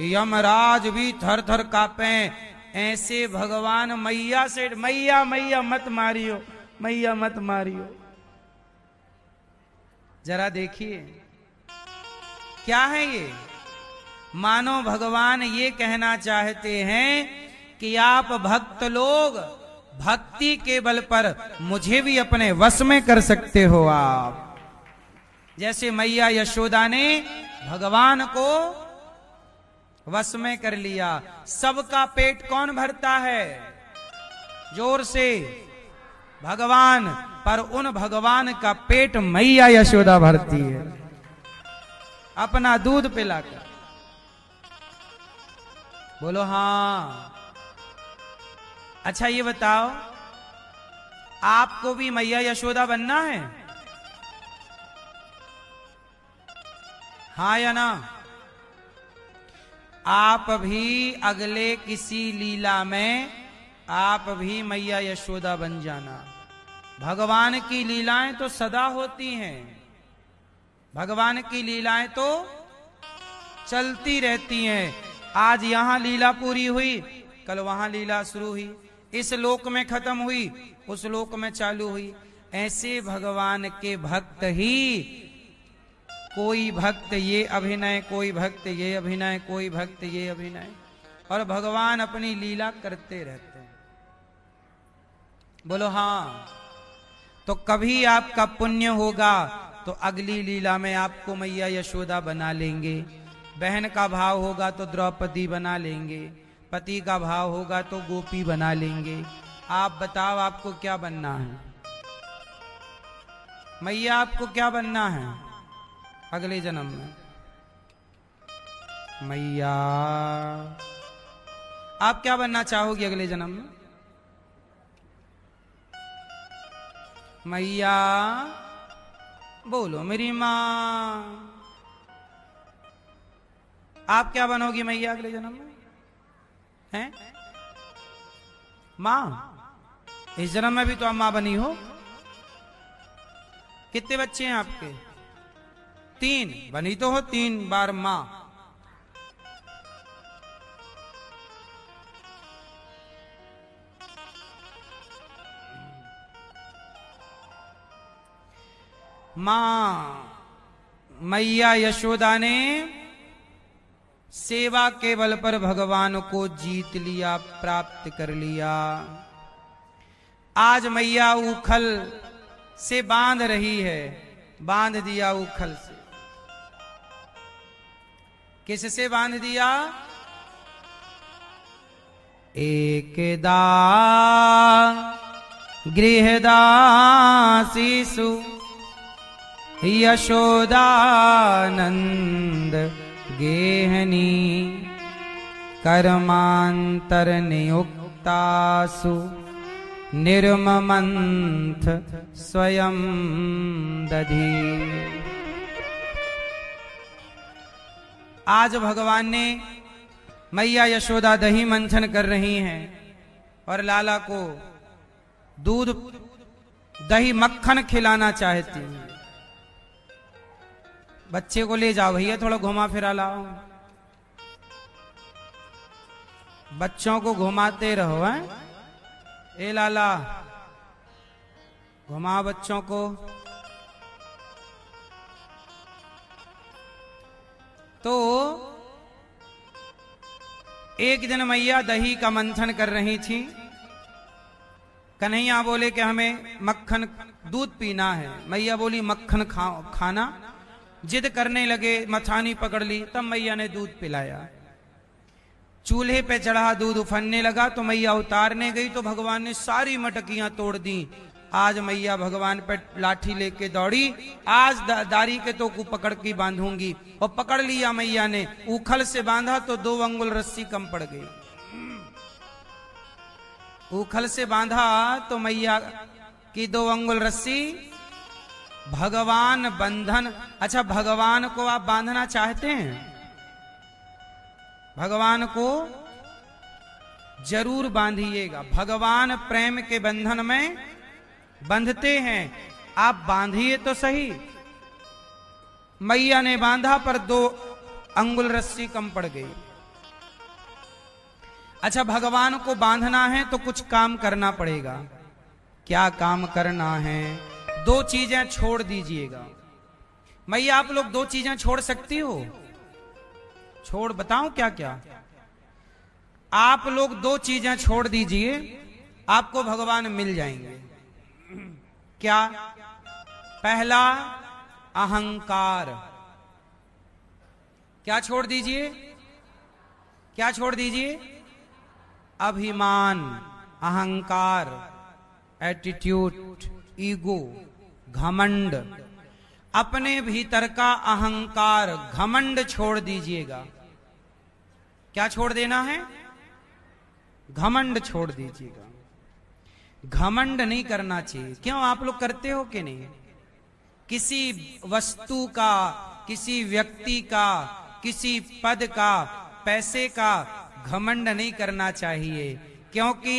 यमराज भी थर थर कांपे, ऐसे भगवान मैया से, मैया मैया मत मारियो, मैया मत मारियो। जरा देखिए क्या है ये, मानो भगवान ये कहना चाहते हैं कि आप भक्त लोग भक्ति के बल पर मुझे भी अपने वश में कर सकते हो। आप जैसे मैया यशोदा ने भगवान को वश में कर लिया। सबका पेट कौन भरता है, जोर से, भगवान, पर उन भगवान का पेट मैया यशोदा भरती है अपना दूध पिलाकर। बोलो हाँ। अच्छा ये बताओ, आपको भी मैया यशोदा बनना है, हाँ या ना? आप भी अगले किसी लीला में आप भी मैया यशोदा बन जाना। भगवान की लीलाएं तो सदा होती हैं, भगवान की लीलाएं तो चलती रहती हैं। आज यहां लीला पूरी हुई, कल वहां लीला शुरू हुई, इस लोक में खत्म हुई, उस लोक में चालू हुई। ऐसे भगवान के भक्त ही, कोई भक्त ये अभिनय, कोई भक्त ये अभिनय, कोई भक्त ये अभिनय, और भगवान अपनी लीला करते रहते हैं। बोलो हाँ। तो कभी आपका पुण्य होगा तो अगली लीला में आपको मैया यशोदा बना लेंगे, बहन का भाव होगा तो द्रौपदी बना लेंगे, पति का भाव होगा तो गोपी बना लेंगे। आप बताओ आपको क्या बनना है? मैया आपको क्या बनना है अगले जन्म में? मैया आप क्या बनना चाहोगी अगले जन्म में? मैया बोलो मेरी मां। आप क्या बनोगी मैया अगले जन्म में? हैं? मां। इस जन्म में भी तो आप मां बनी हो। कितने बच्चे हैं आपके? 3। बनी तो हो 3 बार मां। मां मैया यशोदा ने सेवा के बल पर भगवान को जीत लिया, प्राप्त कर लिया। आज मैया उखल से बांध रही है, बांध दिया उखल से। किससे बांध दिया? एकदा गृहदासीसु यशोदानंद गेहनी कर्मांतर नियुक्तासु निर्ममंथ स्वयं दधी। आज भगवान ने, मैया यशोदा दही मंथन कर रही हैं और लाला को दूध दही मक्खन खिलाना चाहती हैं। बच्चे को ले जाओ भैया, थोड़ा घुमा फिरा लाओ, बच्चों को घुमाते रहो। हैं ए लाला, घुमाओ बच्चों को। तो एक दिन मैया दही का मंथन कर रही थी। कन्हैया बोले कि हमें मक्खन दूध पीना है। मैया बोली मक्खन खाना। जिद करने लगे, मथानी पकड़ ली, तब मैया ने दूध पिलाया। चूल्हे पे चढ़ा दूध उफनने लगा तो मैया उतारने गई तो भगवान ने सारी मटकियां तोड़ दी। आज मैया भगवान पे लाठी लेके दौड़ी, आज दारी के तो को पकड़ के बांधूंगी। और पकड़ लिया मैया ने, उखल से बांधा तो 2 अंगुल रस्सी कम पड़ गई। उखल से बांधा तो मैया की 2 अंगुल रस्सी, भगवान बंधन। अच्छा, भगवान को आप बांधना चाहते हैं? भगवान को जरूर बांधिएगा। भगवान प्रेम के बंधन में बंधते हैं, आप बांधिए तो सही। मैया ने बांधा पर 2 अंगुल रस्सी कम पड़ गई। अच्छा, भगवान को बांधना है तो कुछ काम करना पड़ेगा। क्या काम करना है? 2 चीजें छोड़ दीजिएगा। मैया आप लोग 2 चीजें छोड़ सकती हो? छोड़ बताऊं क्या क्या? आप लोग 2 चीजें छोड़ दीजिए, आपको भगवान मिल जाएंगे। क्या? पहला, अहंकार। क्या छोड़ दीजिए? क्या छोड़ दीजिए? अभिमान, अहंकार, एटीट्यूड, ईगो, घमंड। अपने भीतर का अहंकार, घमंड छोड़ दीजिएगा। क्या छोड़ देना है? घमंड छोड़ दीजिएगा। घमंड नहीं करना चाहिए। क्यों, आप लोग करते हो कि नहीं? किसी वस्तु का, किसी व्यक्ति का, किसी पद का, पैसे का घमंड नहीं करना चाहिए, क्योंकि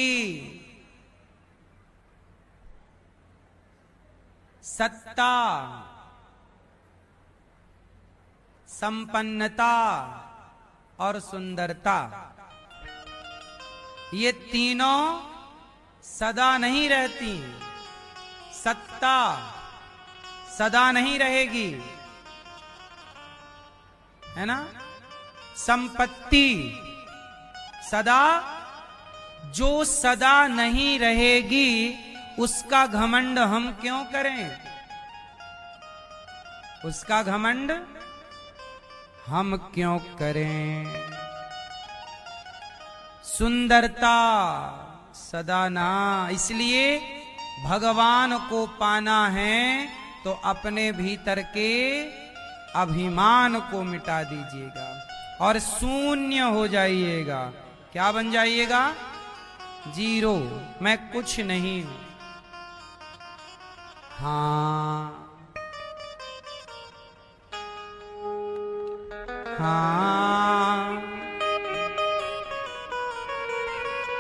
सत्ता, संपन्नता और सुंदरता, ये तीनों सदा नहीं रहती। सत्ता सदा नहीं रहेगी, है ना? संपत्ति सदा, जो सदा नहीं रहेगी उसका घमंड हम क्यों करें? उसका घमंड हम क्यों करें? सुंदरता सदा ना। इसलिए भगवान को पाना है तो अपने भीतर के अभिमान को मिटा दीजिएगा और शून्य हो जाइएगा। क्या बन जाइएगा? 0। मैं कुछ नहीं हूं। हाँ,